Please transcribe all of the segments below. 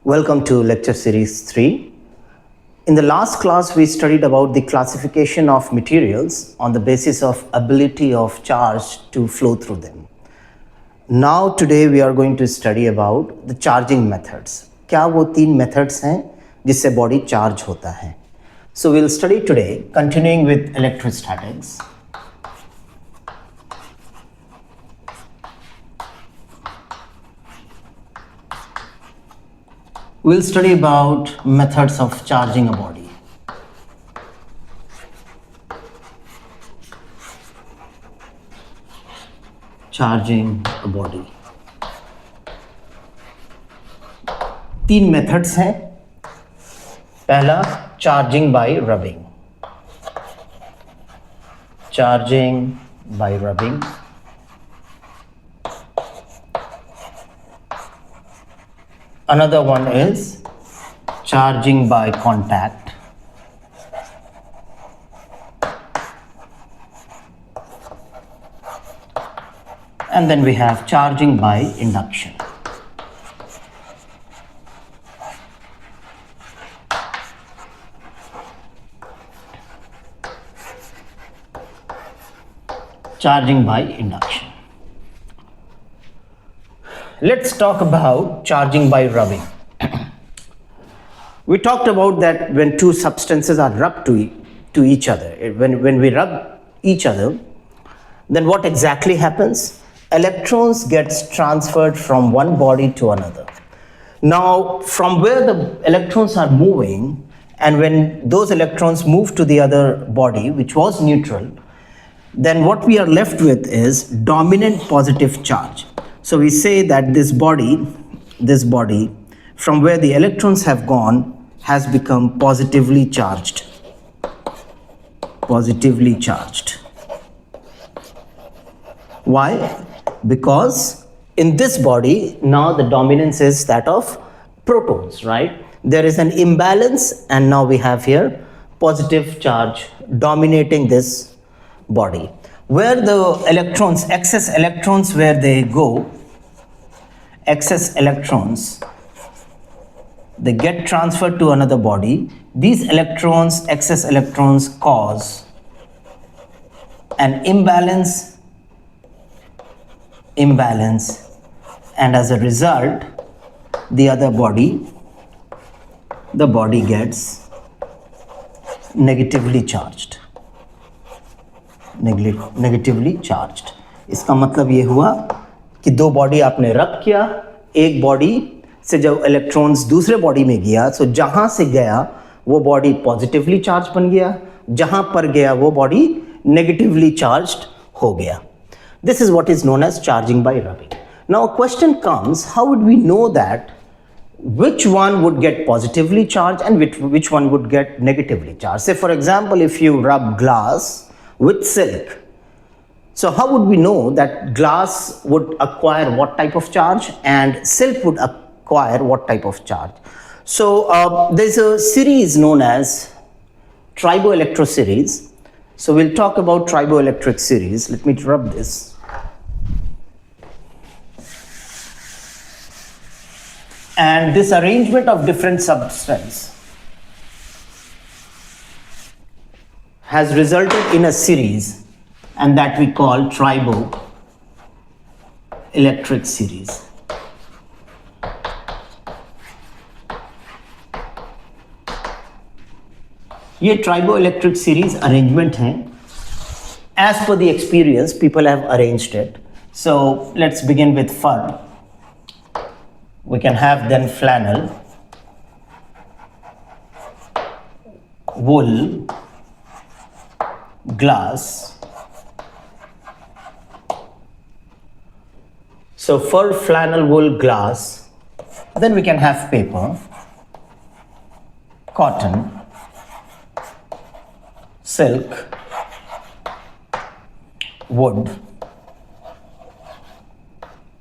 Welcome to lecture series 3. In the last class, we studied about the classification of materials on the basis of ability of charge to flow through them. Now today we are going to study about the charging methods. क्या वो तीन methods हैं जिससे body charge होता है? So we'll study today, continuing with electrostatics. We'll study about methods of charging a body. Charging a body. तीन methods हैं. पहला charging by rubbing. Charging by rubbing. Another one is charging by contact. And then we have charging by induction. Charging by induction. Let's talk about charging by rubbing. We talked about that when two substances are rubbed to each other. When we rub each other, then what exactly happens? Electrons gets transferred from one body to another. Now, from where the electrons are moving, and when those electrons move to the other body, which was neutral, then what we are left with is dominant positive charge. So we say that this body, from where the electrons have gone, has become positively charged. Positively charged. Why? Because in this body, now the dominance is that of protons, right? There is an imbalance, and now we have here positive charge dominating this body. Where the electrons, excess electrons, where they go, excess electrons, they get transferred to another body. These electrons, excess electrons, cause an imbalance, and as a result, the other body, the body gets negatively charged. Negatively charged. इसका मतलब ये हुआ कि दो body आपने रब किया, एक बॉडी से जब इलेक्ट्रॉन्स दूसरे बॉडी में गया, तो जहां से गया वो बॉडी पॉजिटिवली चार्ज बन गया, जहां पर गया वो बॉडी नेगेटिवली चार्ज्ड हो गया. This is what is known as charging by rubbing. Now a question comes, how would we know that which one would get positively charged and which one would get negatively charged? Say for example, if you rub glass with silk, so how would we know that glass would acquire what type of charge and silk would acquire what type of charge? So there's a series known as triboelectric series. So we'll talk about triboelectric series. Let me rub this. And this arrangement of different substances has resulted in a series, and that we call triboelectric series. ये triboelectric series arrangement है. As per the experience, people have arranged it. So let's begin with fur. We can have then flannel, wool, glass. So fur, flannel, wool, glass. Then we can have paper, cotton, silk, wood,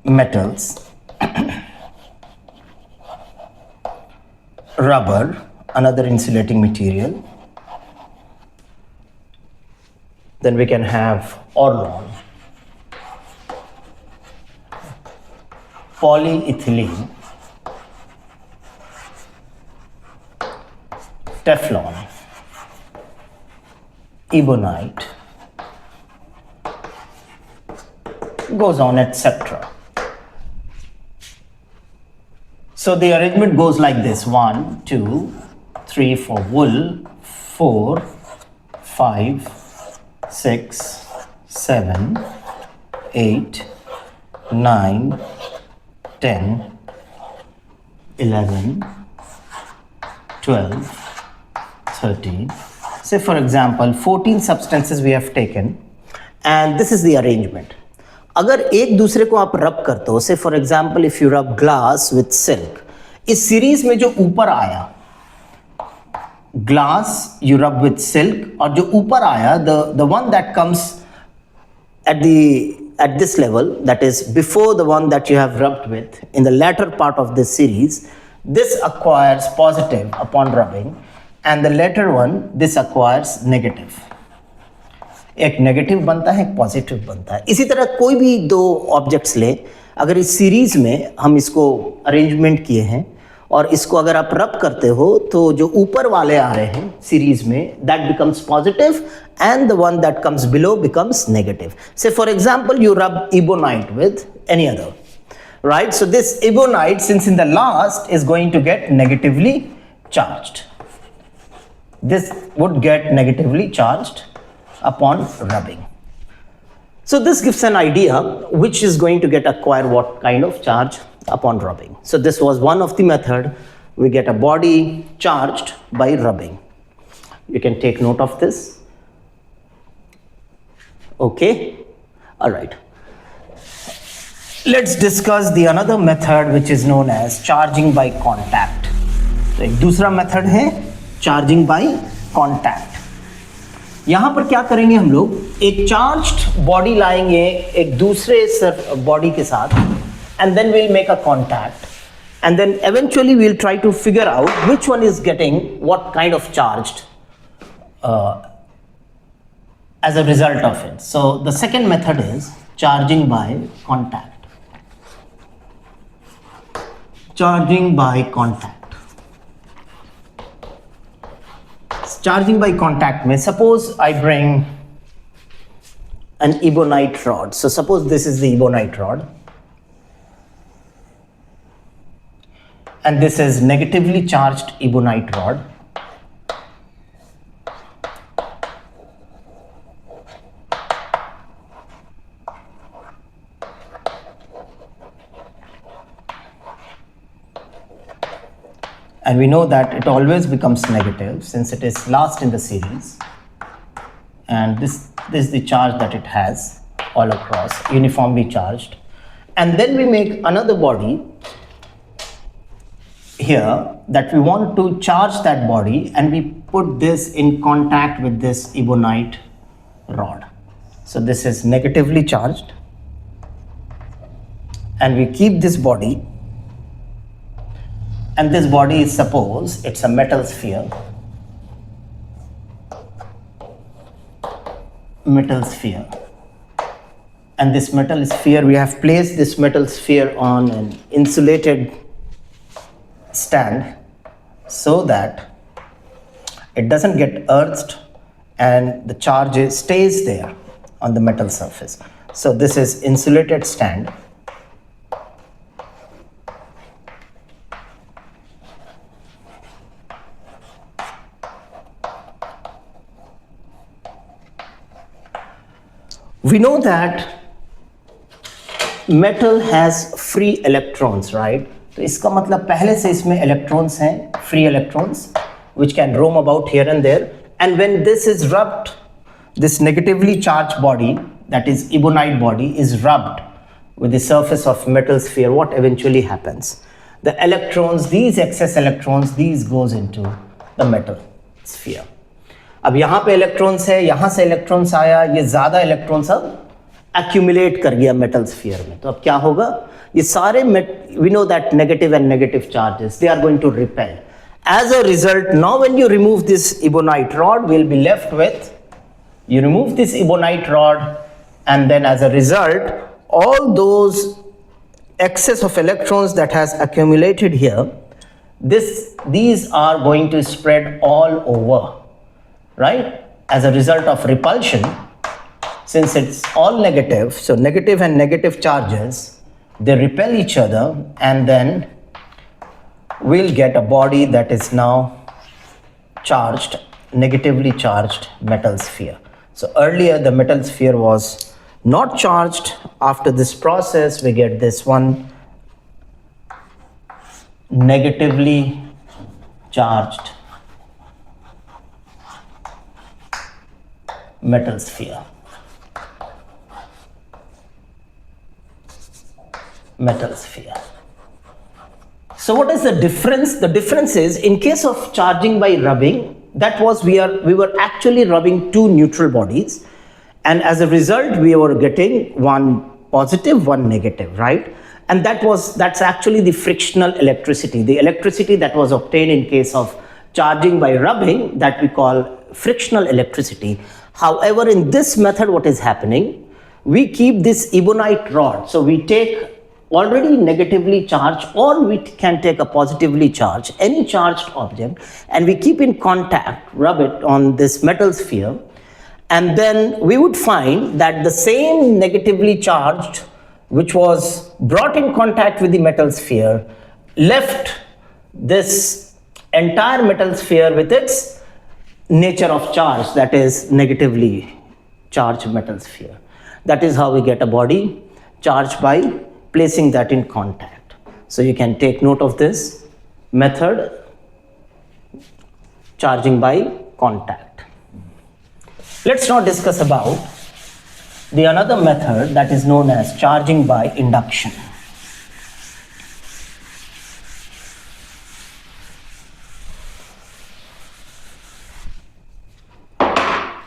metals, rubber, another insulating material. Then we can have Orlon, polyethylene, Teflon, ebonite, goes on, etc. So the arrangement goes like this: 1, 2, 3 for wool, 4, 5, 6, 7, 8, 9, 10, 11, 12, 13. Say for example 14 substances we have taken, and this is the arrangement. अगर एक दूसरे को आप रब करते हो, से for example if you rub glass with silk, इस सीरीज में जो ऊपर आया glass you rub with silk, और जो ऊपर आया the one that comes at this level, that is before the one that you have rubbed with, in the latter part of this series, this acquires positive upon rubbing, and the latter one, this acquires negative. एक negative बनता है, एक positive बनता है. इसी तरह कोई भी दो ऑब्जेक्ट्स ले, अगर इस सीरीज में हम इसको अरेंजमेंट किए हैं और इसको अगर आप रब करते हो तो जो ऊपर वाले आ रहे हैं सीरीज में, that becomes positive and the one that comes below becomes negative. Say for example you rub ebonite with any other, right? So this ebonite, since in the last, is going to get negatively charged. This would get negatively charged upon rubbing. So this gives an idea which is going to get acquire what kind of charge upon rubbing. So this was one of the method. We get a body charged by rubbing. You can take note of this. Okay, all right. Let's discuss the another method which is known as charging by contact. तो एक दूसरा method है charging by contact. यहां पर क्या करेंगे हम लोग, एक चार्ज्ड बॉडी लाएंगे एक दूसरे बॉडी के साथ, and then we'll make a contact, and then eventually we'll try to figure out which one is getting what kind of charged as a result of it. So the second method is charging by contact. Charging by contact. Charging by contact means, suppose I bring an ebonite rod. So suppose this is the ebonite rod, and this is negatively charged ebonite rod. And we know that it always becomes negative since it is last in the series, and this is the charge that it has all across, uniformly charged. And then we make another body here that we want to charge that body, and we put this in contact with this ebonite rod. So this is negatively charged, and we keep this body, and this body is, suppose it's a metal sphere. And this metal sphere, we have placed this metal sphere on an insulated stand so that it doesn't get earthed and the charge stays there on the metal surface. So this is insulated stand. We know that metal has free electrons, right? तो इसका मतलब पहले से इसमें electrons हैं, free electrons, which can roam about here and there. And when this is rubbed, this negatively charged body, that is ebonite body, is rubbed with the surface of metal sphere, what eventually happens? The electrons, these excess electrons, these goes into the metal sphere. अब यहाँ पे electrons है, यहाँ से electrons आया, ये ज़्यादा electrons अब एक्यूमुलेट कर गया मेटल स्फीयर में. तो अब क्या होगा, ये सारे we know that negative and negative charges, they are going to repel. As a result, now when you remove this ebonite rod, we'll be left with, you remove this ebonite rod, and then as a result, all those excess of electrons that has accumulated here, these are going to spread all over, right? As a result of repulsion, since it's all negative, so negative and negative charges, they repel each other, and then we'll get a body that is now charged, negatively charged metal sphere. So earlier the metal sphere was not charged. After this process, we get this one negatively charged metal sphere. Metal sphere. So what is the difference? The difference is, in case of charging by rubbing, that was we were actually rubbing two neutral bodies, and as a result we were getting one positive, one negative, right? And that's actually the frictional electricity, the electricity that was obtained in case of charging by rubbing, that we call frictional electricity. However, in this method, what is happening, we keep this ebonite rod. So we take already negatively charged, or we can take a positively charged, any charged object, and we keep in contact, rub it on this metal sphere, and then we would find that the same negatively charged, which was brought in contact with the metal sphere, left this entire metal sphere with its nature of charge, that is negatively charged metal sphere. That is how we get a body charged by placing that in contact. So you can take note of this method, charging by contact. Let's now discuss about the another method that is known as charging by induction.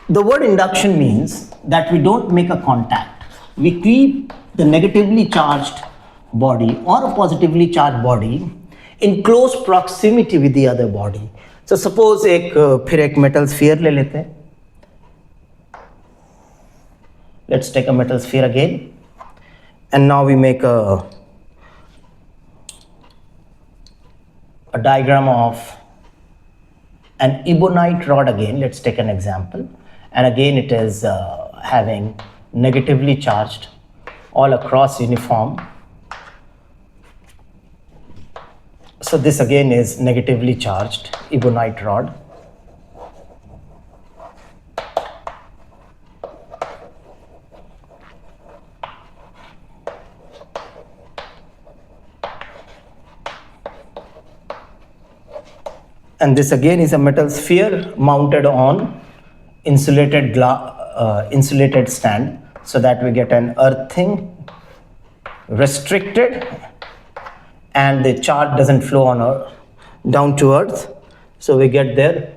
The word induction means that we don't make a contact. We keep the negatively charged body or a positively charged body in close proximity with the other body. So suppose फिर एक metal sphere ले लेते हैं. Let's take a metal sphere again, and now we make a diagram of an ebonite rod again. Let's take an example, and again it is having negatively charged all across uniform. So this again is negatively charged ebonite rod. And this again is a metal sphere mounted on insulated stand, so that we get an earthing restricted, and the charge doesn't flow on down to earth. So we get there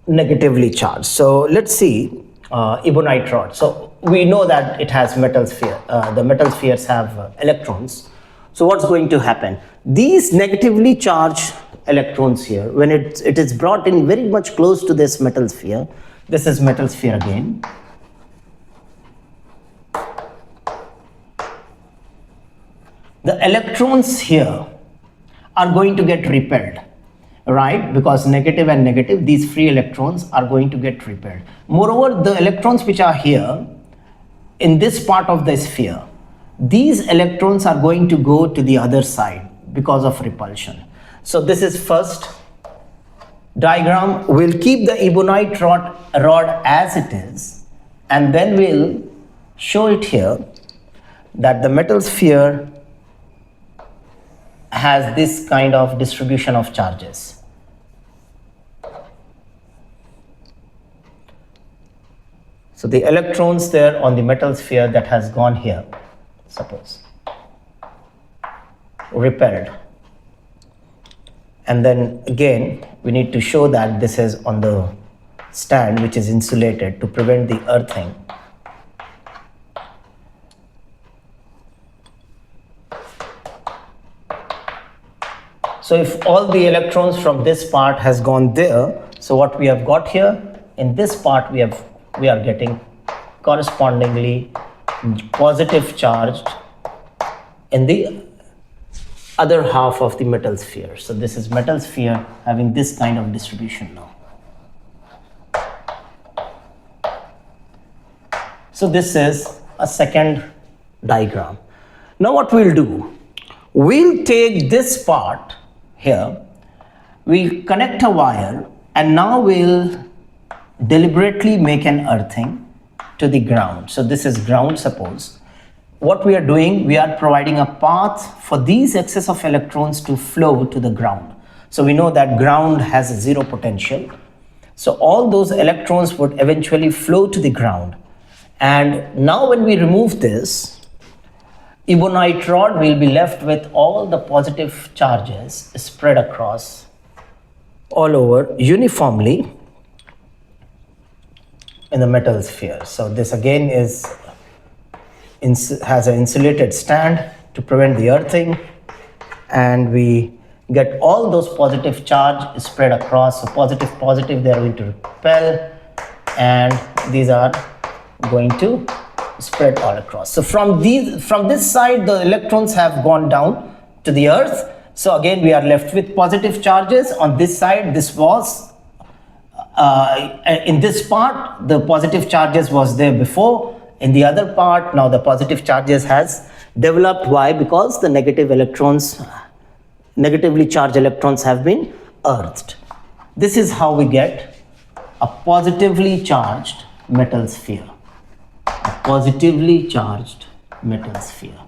negatively charged. So let's see ebonite rod. So we know that it has metal sphere. The metal spheres have electrons. So what's going to happen? These negatively charged electrons here, when it is brought in very much close to this metal sphere, this is metal sphere again. The electrons here are going to get repelled, right? Because negative and negative, these free electrons are going to get repelled. Moreover, the electrons which are here in this part of the sphere, these electrons are going to go to the other side because of repulsion. So this is first diagram. We'll keep the ebonite rod as it is, and then we'll show it here that the metal sphere has this kind of distribution of charges. So the electrons there on the metal sphere that has gone here, suppose, repelled. And then again, we need to show that this is on the stand which is insulated to prevent the earthing. So if all the electrons from this part has gone there, so what we have got here, in this part we are getting correspondingly positive charged in the other half of the metal sphere. So this is metal sphere having this kind of distribution now. So this is a second diagram. Now what we'll do, we'll take this part here, we'll connect a wire, and now we'll deliberately make an earthing to the ground. So this is ground, suppose. What we are doing, we are providing a path for these excess of electrons to flow to the ground. So we know that ground has zero potential. So all those electrons would eventually flow to the ground. And now when we remove this, ebonite rod will be left with all the positive charges spread across all over uniformly in the metal sphere. So this again has an insulated stand to prevent the earthing, and we get all those positive charge spread across. So positive, they are going to repel, and these are going to spread all across. So from this side, the electrons have gone down to the earth. So again, we are left with positive charges. On this side, this was in this part, the positive charges was there before. In the other part, now the positive charges has developed. Why? Because the negatively charged electrons have been earthed. This is how we get a positively charged metal sphere. A positively charged metal sphere.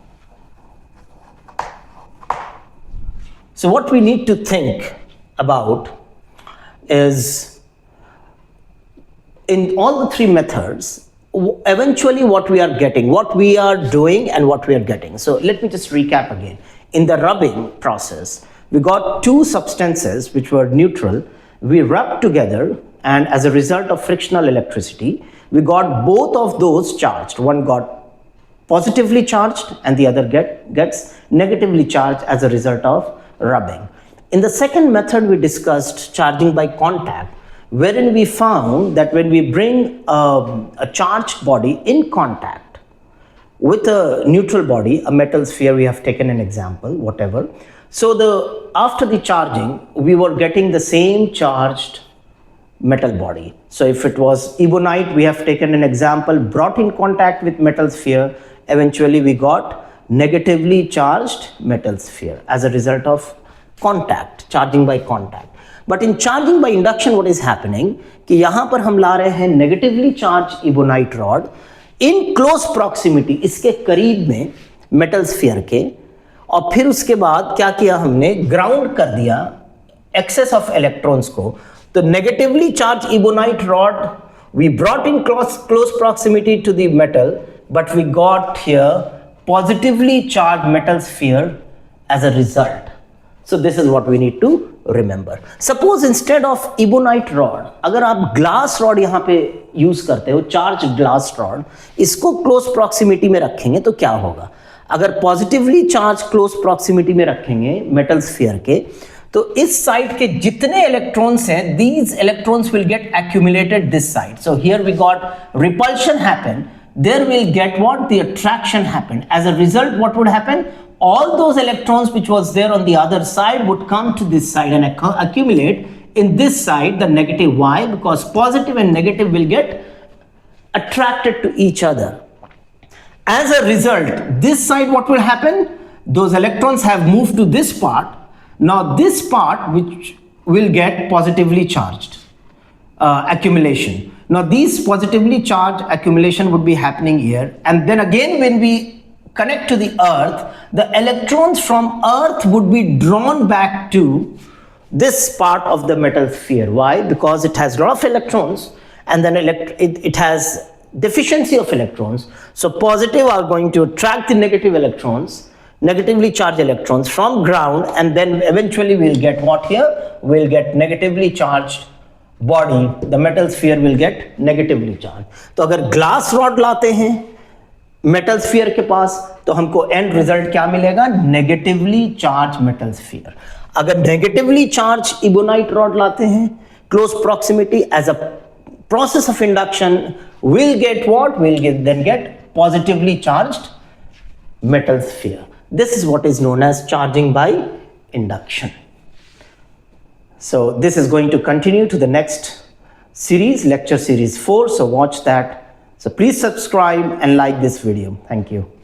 So what we need to think about is, in all the three methods, eventually what we are getting, what we are doing and what we are getting. So let me just recap again. In the rubbing process, we got two substances which were neutral. We rubbed together, and as a result of frictional electricity, we got both of those charged. One got positively charged and the other gets negatively charged as a result of rubbing. In the second method, we discussed charging by contact, wherein we found that when we bring a charged body in contact with a neutral body, a metal sphere, we have taken an example, whatever. So after the charging, we were getting the same charged metal body. So if it was ebonite, we have taken an example, brought in contact with metal sphere, eventually we got negatively charged metal sphere as a result of contact, charging by contact. But in charging by induction, what is happening कि यहाँ पर हम ला रहे हैं negatively charged ebonite rod in close proximity, इसके करीब में metal sphere के, और फिर उसके बाद क्या किया हमने, ground कर दिया excess of electrons को. The negatively charged ebonite rod we brought in close proximity to the metal, but we got here positively charged metal sphere as a result. So this is what we need to remember. Suppose instead of ebonite rod, अगर आप glass rod यहाँ पे use करते हो, charged glass rod, इसको close proximity में रखेंगे तो क्या होगा? अगर positively charged close proximity में रखेंगे metal sphere के, तो इस side के जितने electrons हैं, these electrons will get accumulated this side. So here we got repulsion happen. There we'll get what? The attraction happen. As a result, what would happen? All those electrons which was there on the other side would come to this side and accumulate in this side, the negative. Why? Because positive and negative will get attracted to each other. As a result, this side, what will happen? Those electrons have moved to this part. Now this part which will get positively charged accumulation. Now these positively charged accumulation would be happening here, and then again when we connect to the earth, the electrons from earth would be drawn back to this part of the metal sphere. Why? Because it has a lot of electrons, and then it has deficiency of electrons. So positive are going to attract the negative electrons, negatively charged electrons from ground, and then eventually we'll get what here? We'll get negatively charged body. The metal sphere will get negatively charged. तो अगर glass rod लाते हैं metal sphere के पास, तो हमको end result क्या मिलेगा? Negatively charged metal sphere. अगर negatively charged ebonite rod लाते हैं close proximity, as a process of induction, we'll get what? We'll then get positively charged metal sphere. This is what is known as charging by induction. So this is going to continue to the next series, lecture series 4. So watch that. So please subscribe and like this video. Thank you.